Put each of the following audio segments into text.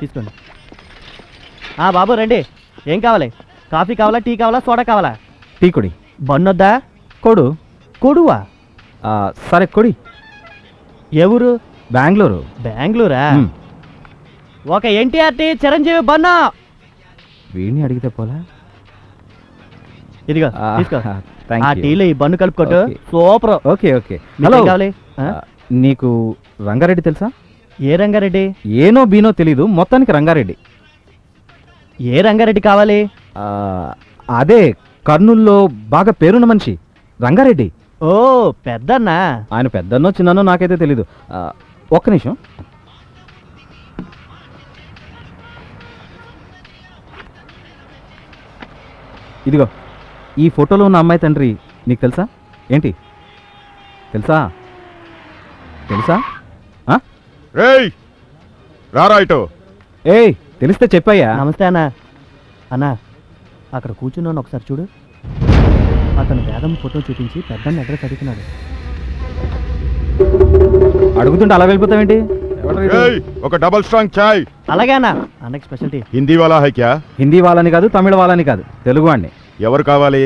తీసుకోండి. బాబు రండి. ఏం కావాలి? కాఫీ కావాలా, టీ కావాలా, సోడా కావాలా? టీ కొడి. బన్నొద్దా? కొడు. కొడువా? సరే కొడి. ఏ ఊరు? బెంగళూరు. బెంగళూరా? ఒక ఎన్టీఆర్ టీ, చిరంజీవి బన్నా. వీడిని అడిగితే పోలా. ఇదిగో తీసుకో. ఆ టీలో ఈ బన్ను కలుపుకోటు. సూపర్. Okay okay. హలో కావాలి? నీకు రంగారెడ్డి తెలుసా? ఏ రంగారెడ్డి? ఏనో బీనో తెలీదు, మొత్తానికి రంగారెడ్డి. ఏ రంగారెడ్డి కావాలి? అదే కర్నూల్లో బాగా పేరున్న మనిషి రంగారెడ్డి. ఓ పెద్దన్నా. ఆయన పెద్దన్నో చిన్ననో నాకైతే తెలీదు. ఒక్క నిమిషం. ఇదిగో ఈ ఫోటోలో ఉన్న అమ్మాయి తండ్రి నీకు తెలుసా? ఏంటి తెలుసా? తెలుసా? ఏయ్ తెలిస్తే చెప్పయ్యా. నమస్తే అన్నా. అన్నా అక్కడ కూర్చున్నాను, ఒకసారి చూడు. అతను వేదం ఫోటో చూపించి పెద్దన్న అడ్రస్ అడుగుతున్నాడు. అడుగుతుంటే అలా వెళ్ళిపోతావేంటి? ఒక డబల్ స్ట్రాంగ్ చాయ్. అలాగే అన్న. అన్నకి స్పెషల్టీ. హిందీ వాలా హై క్యా? హిందీ వాళ్ళని కాదు, తమిళ వాళ్ళని కాదు, తెలుగు వాడిని. ఎవరు కావాలి?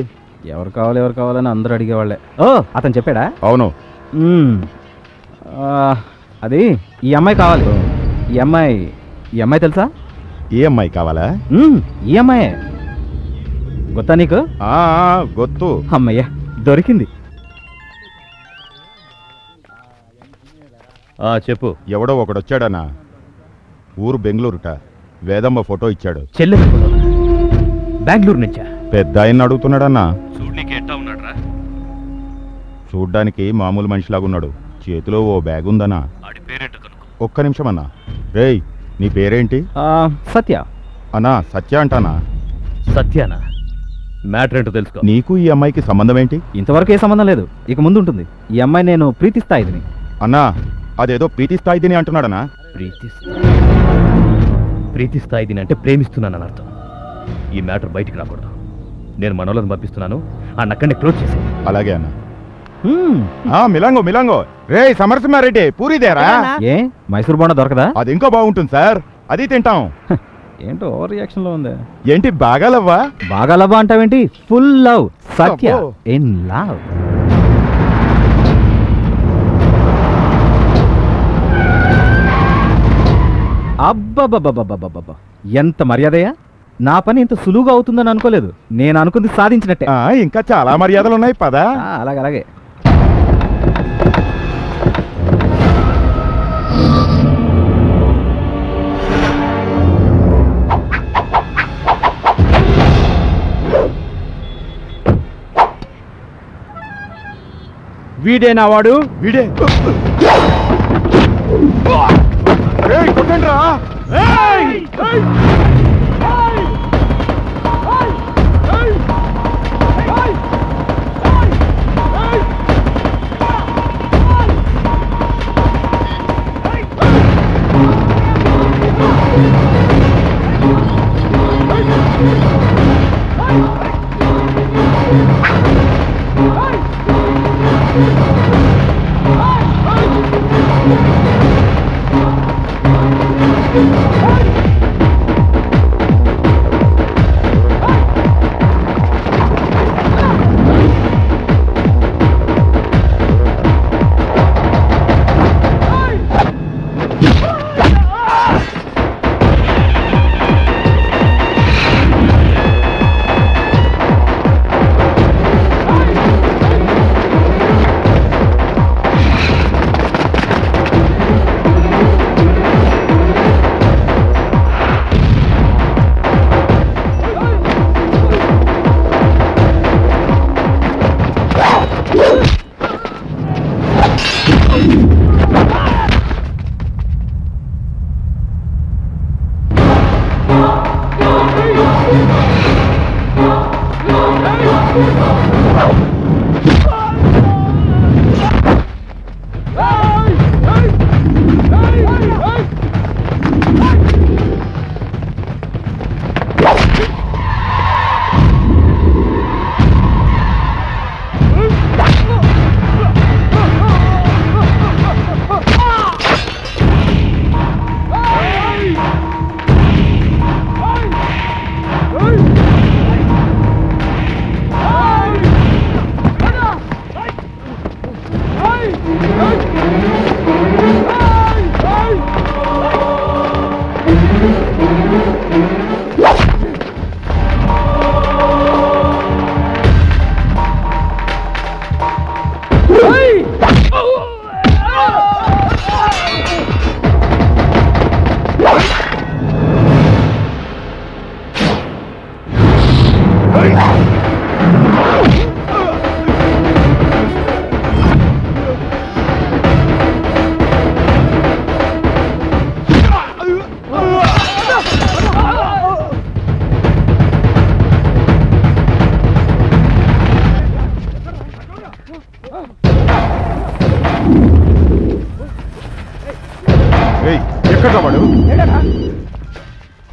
ఎవరు కావాలని అందరూ అడిగేవాళ్ళే. ఓ అతను చెప్పాడా? అవును. అది ఈ అమ్మాయి కావాలి. ఈ అమ్మాయి తెలుసా? ఈ అమ్మాయి కావాలా? ఈ అమ్మాయే. గొత్తా నీకు? గొత్తు. అమ్మయ్య దొరికింది. చెప్పు. ఎవడో ఒకడొచ్చాడన్నా. ఊరు బెంగళూరుట. వేదమ్మ ఫోటో ఇచ్చాడు. చెల్లెలు బెంగళూరు నుంచా? పెద్ద ఆయన అడుగుతున్నాడన్నా. చూడ్డానికి ఎట్టా ఉన్నాడ్రా? చూడ్డానికి మామూలు మనిషిలాగున్నాడు. చేతిలో ఓ బ్యాగ్ ఉందన్నా. ఆడి పేరేంటో కనుక్కో. ఒక్క నిమిషం అన్నా. రేయ్ నీ పేరేంటి? సత్య. అన్నా సత్య అంటానా? సత్యానా? మ్యాటర్ ఏంటో తెలుసుకో. నీకు ఈ అమ్మాయికి సంబంధం ఏంటి? ఇంతవరకు ఏ సంబంధం లేదు, ఇక ముందు ఉంటుంది. ఈ అమ్మాయి నేను ప్రీతిస్తా ఇదిని. అన్నా అదేదో ప్రీతిస్థాయిదిని అంటున్నాడనా? ప్రీతిస్థాయిదిని అంటే ప్రేమిస్తున్నానని అర్థం. ఈ మ్యాటర్ బయటికి రాకూడదు. నేను మనోళ్ళని పంపిస్తున్నాను, ఆ నక్కడిని క్లోజ్ చేసి. అలాగే అన్న. మిలాంగో రే సమరసింహారెడ్డి పూరిదేరా? ఏ మైసూర్ బోండా దొరకదా? అది ఇంకా బాగుంటుంది సార్, అది తింటాం. ఏంటో ఓవర్ రియాక్షన్ లో ఉంది. ఏంటి బాగా లవ్వా? బాగా లవ్వా అంటావేంటి? Full love. Satya in love. అబ్బబ్బబ్బబ్బబ్బబ్బ ఎంత మర్యాదయ్యా! నా పని ఇంత సులువుగా అవుతుందని అనుకోలేదు. నేను అనుకుంది సాధించినట్టే. ఇంకా చాలా మర్యాదలు ఉన్నాయి పదా. అలాగే. వీడేనా వాడు? వీడే. కొట్టండ్రా.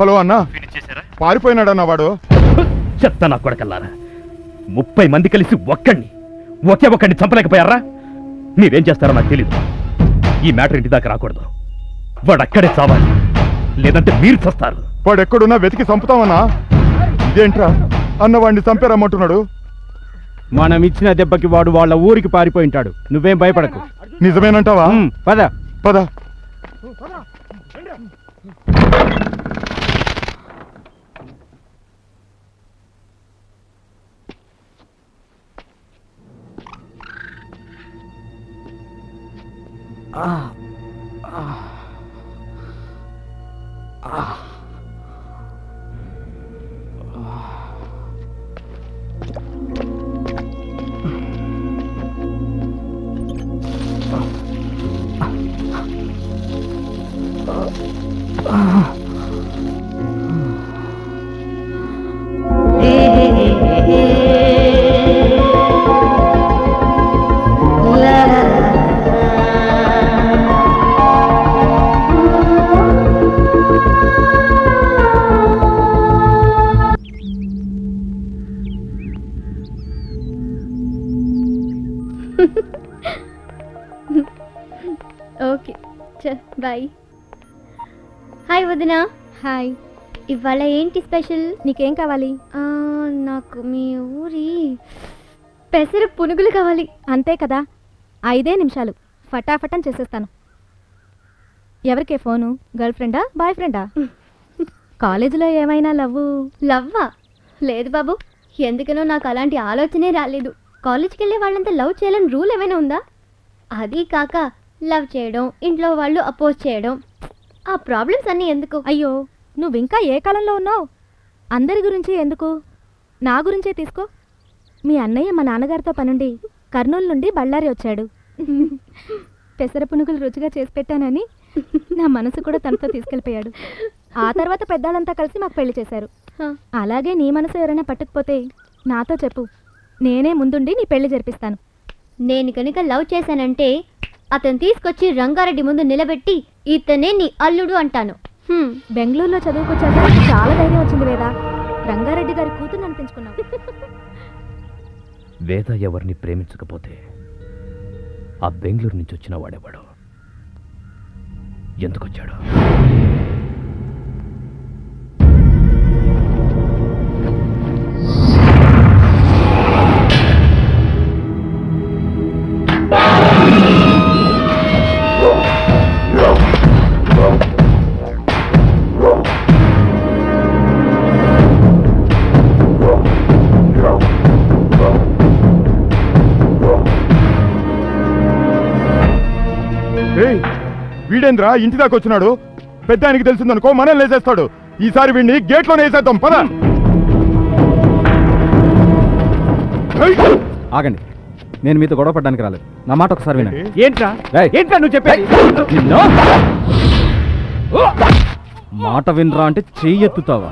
హలో అన్నా, ఫినిష్ చేశారా? పారిపోయినాడన్నా వాడు. చెత్త నా కొడకల్లారా, 30 మంది కలిసి ఒక్కడిని చంపలేకపోయారా? మీరేం చేస్తారో నాకు తెలీదు. ఈ మ్యాటర్ ఇంటి దాకా రాకూడదు. వాడు అక్కడే చావాలి, లేదంటే మీరు చస్తారు. వాడు ఎక్కడున్నా వెతికి చంపుతామన్నా. ఇదేంట్రా అన్నవాడిని చంపారమ్మంటున్నాడు. మనం ఇచ్చిన దెబ్బకి వాడు వాళ్ళ ఊరికి పారిపోయింటాడు. నువ్వేం భయపడకు. నిజమేనంటావా? పద పద. ఓకే చల్ బాయ్. హాయ్ వదినా. హాయ్. ఇవాళ ఏంటి స్పెషల్? నీకేం కావాలి? నాకు మీ ఊరి పెసర పునుగులు కావాలి. అంతే కదా, 5 నిమిషాలు ఫటాఫటం చేసేస్తాను. ఎవరికే ఫోను? గర్ల్ ఫ్రెండా బాయ్ ఫ్రెండా? కాలేజీలో ఏమైనా లవ్వా? లేదు బాబు, ఎందుకనో నాకు అలాంటి ఆలోచనే రాలేదు. కాలేజ్కి వెళ్ళే వాళ్ళంతా లవ్ చేయాలని రూల్ ఏమైనా ఉందా? అది కాక లవ్ చేయడం, ఇంట్లో వాళ్ళు అపోజ్ చేయడం, ఆ ప్రాబ్లమ్స్ అన్నీ ఎందుకు? అయ్యో, నువ్వింకా ఏ కాలంలో ఉన్నావు? అందరి గురించి ఎందుకు, నా గురించే తీసుకో. మీ అన్నయ్య మా నాన్నగారితో పనుండి కర్నూలు నుండి బళ్ళారి వచ్చాడు. పెసర పునుగులు రుచిగా చేసి పెట్టానని నా మనసు కూడా తనతో తీసుకెళ్ళిపోయాడు. ఆ తర్వాత పెద్దాళ్ళంతా కలిసి మాకు పెళ్లి చేశారు. అలాగే నీ మనసు ఎవరైనా పట్టుకుపోతే నాతో చెప్పు, నేనే ముందుండి నీ పెళ్లి జరిపిస్తాను. నేను కనుక లవ్ చేశానంటే అతను తీసుకొచ్చి రంగారెడ్డి ముందు నిలబెట్టి ఇతనే నీ అల్లుడు అంటాను. బెంగళూరులో చదువుకొచ్చాక చాలా ధైర్యం వచ్చింది వేద. రంగారెడ్డి గారి కూతురు అనిపించుకున్నావు. వేద ఎవరిని ప్రేమించకపోతే ఆ బెంగళూరు నుంచి వచ్చిన వాడేవాడు ఎందుకొచ్చాడు? వీడేంద్రా ఇంటి దాకా వచ్చినాడు? పెద్ద ఆయనకి తెలిసిందనుకో మనం లేసేస్తాడు. ఈసారి వీడిని గేట్లోనే వేసేద్దాం. పద. ఆగండి, నేను మీతో గొడవ పడ్డానికి రాలేదు. నా మాట ఒకసారి వినండి. ఏంట్రా నువ్వు చెప్పేది? మాట వినరా అంటే చెయ్యి ఎత్తుతావా?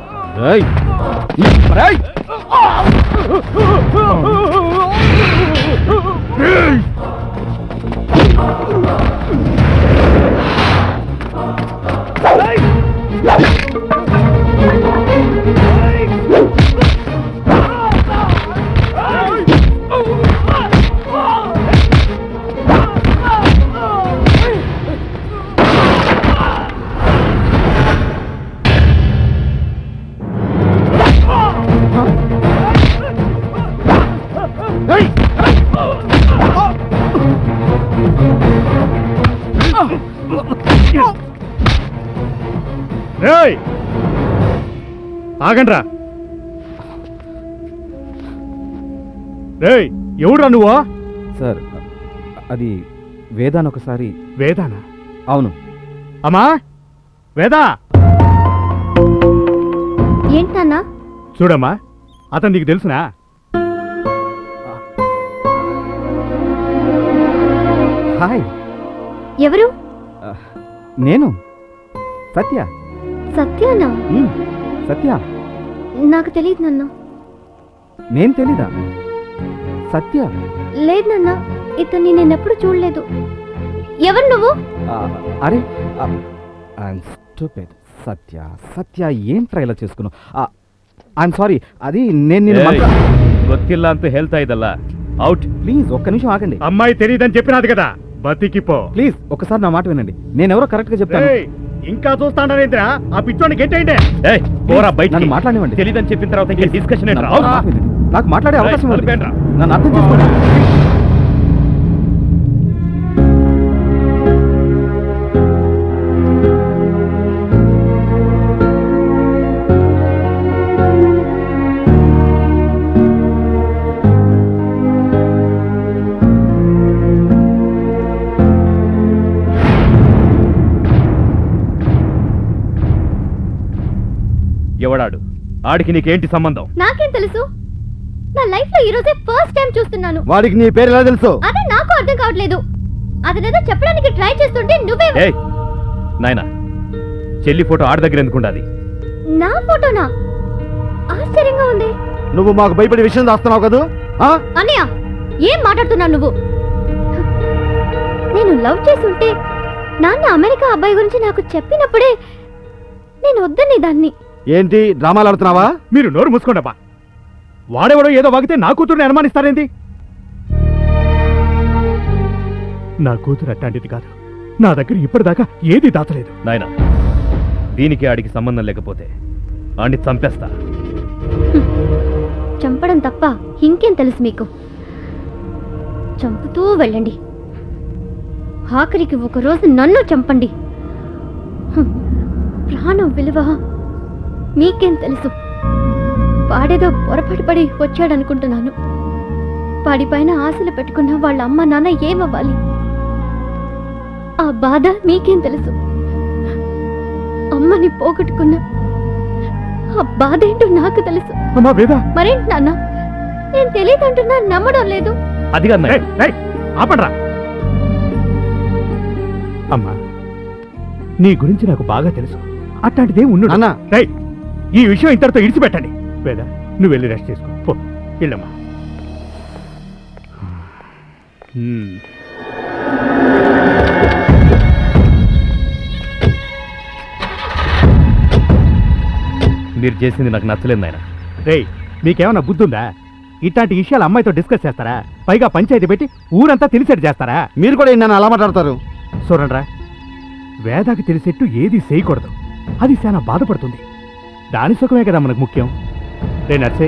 ఆగండ్రా. ఎవడురా నువ్వు? సార్, అది వేదాన్ ఒకసారి. వేదానా? అవును. అమ్మా వేదా, ఏంటన్నా? చూడమ్మా, అతను నీకు తెలుసునా? హాయ్. ఎవరు? నేను సత్య. సత్యానా? సత్య. నాకు తెలియదు నాన్న. నేను తెలీదా? సత్య. లేదు నాన్న, ఇతన్ని నేనెప్పుడు చూడలేదు. ఎవరు నువ్వు? అరే, ఐఎమ్ స్టూపిడ్. సత్య సత్య ఏంట్రా ఇలా చేసుకున్నావు? ఐఎమ్ సారీ, అది నేను ಗೊತ್ತಿಲ್ಲ ಅಂತ ಹೇಳ್ತಾ ಇದ್ದಲ್ಲ ಔಟ್. ప్లీజ్ ఒక్క నిమిషం ఆగండి. అమ్మాయి తెలియదని చెప్పినది కదా, బతికిపో. ప్లీజ్ ఒక్కసారి నా మాట వినండి, నేనెవరో కరెక్ట్ గా చెప్తాను. ఇంకా చూస్తాంటారేంద్రా? ఆ పిచ్చోని గెట్టేయండి. పోరా బయట. నన్ను మాట్లాడనివ్వండి. తెలియదని చెప్పిన తర్వాత ఇంకా డిస్కషన్ నాకు మాట్లాడే అవకాశం ఉంది. రా. నన్ను అర్థం చేసుకోండి. ఎవడాడు? ఆడికి నీకేంటి సంబంధం? నాకేం తెలుసు? నా లైఫ్ లో ఈ రోజే ఫస్ట్ టైం చూస్తున్నాను. వాడికి నీ పేరు ఎలా తెలుసు? అదే నాకు అర్థం కావట్లేదు. అదేదో చెప్పడానికి ట్రై చేస్తుంటే నువ్వే. ఏయ్ నాయనా, చెల్లి ఫోటో ఆడి దగ్గర ఎందుకుండాది? నా ఫోటోనా? ఆశ్చర్యంగా ఉంది. నువ్వు మాకు భయపడే విషయం దాస్తున్నావు కదా? అన్నయ్య, ఏం మాట్లాడుతున్నావు నువ్వు? నేను లవ్ చేస్తుంటే నాన్న అమెరికా అబ్బాయి గురించి నాకు చెప్పినప్పుడే నేను వద్దని దాన్ని. ఏంటి డ్రామాలు ఆడుతున్నావా? మీరు నోరు మూసుకోండబ్బా. వాడెవడో ఏదో వాగితే నా కూతురుని అనుమానిస్తారేంటి? నా కూతురు అట్లాంటిది కాదు. నా దగ్గర ఇప్పటిదాకా ఏది దాచలేదు. నాయనా, దీనికి ఆడికి సంబంధం లేకపోతే ఆడిని చంపేస్తా. చంపడం తప్ప ఇంకేం తెలుసు మీకు? చంపుతూ వెళ్ళండి. ఆఖరికి ఒకరోజు నన్ను చంపండి. ప్రాణం విలువ మీకేం తెలుసు? వాడేదో పొరపాటు పడి వచ్చాడనుకుంటున్నాను. వాడిపైన ఆశలు పెట్టుకున్న వాళ్ళ అమ్మ నాన్న ఏమవ్వాలి? ఆ బాధ మీకేం తెలుసు? అమ్మని పోగొట్టుకున్న ఆ బాధ ఏంటో నాకు తెలుసు. మరేంటి నాన్న, నేను తెలియదంటున్నా నమ్మడం లేదు. అది ఆపండ్రా. అమ్మా, నీ గురించి నాకు బాగా తెలుసు. అట్లాంటిదే ఉండు. ఈ విషయం ఇంతటితో ఇడిచిపెట్టండి. వేద, నువ్వు వెళ్ళి రెస్ట్ చేసుకో. పో, వెళ్ళమ్మా. మీరు చేసింది నాకు నచ్చలేదు నాయన. రేయ్, మీకేమన్నా బుద్ధుందా? ఇట్లాంటి విషయాలు అమ్మాయితో డిస్కస్ చేస్తారా? పైగా పంచాయతీ పెట్టి ఊరంతా తెలిసేట్టు చేస్తారా? మీరు కూడా నన్ను అలా మాట్లాడతారు? చూడండ్రా, వేదాకి తెలిసేట్టు ఏది చేయకూడదు. అది చాలా బాధపడుతుంది. దాని సుఖమే కదా మనకు ముఖ్యం. రే నర్సే,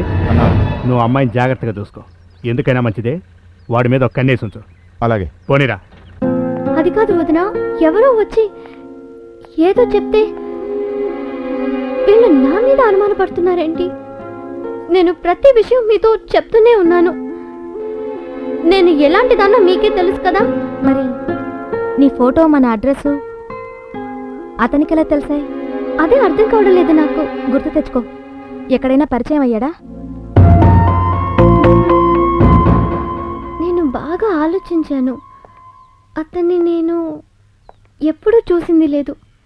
నువ్వు అమ్మాయిని జాగ్రత్తగా చూసుకో. ఎందుకైనా మంచిదే, వాడి మీద ఒక కన్నేసి ఉంచు. అలాగే. పోనీరా. అది కాదు వదినా, ఎవరో వచ్చి ఏదో చెప్తే వీళ్ళు నా మీద అనుమానపడుతున్నారేంటి? నేను ప్రతి విషయం మీతో చెప్తూనే ఉన్నాను. నేను ఎలాంటిదన్నా మీకే తెలుసు కదా. మరి నీ ఫోటో, మన అడ్రస్ అతనికి ఎలా తెలిసాయి? అదే అర్థం కావడం లేదు నాకు. గుర్తు తెచ్చుకో. ఎక్కడైనా పరిచయం అయ్యాడా? నేను బాగా ఆలోచించాను. అతన్ని నేను ఎప్పుడూ చూసింది లేదు.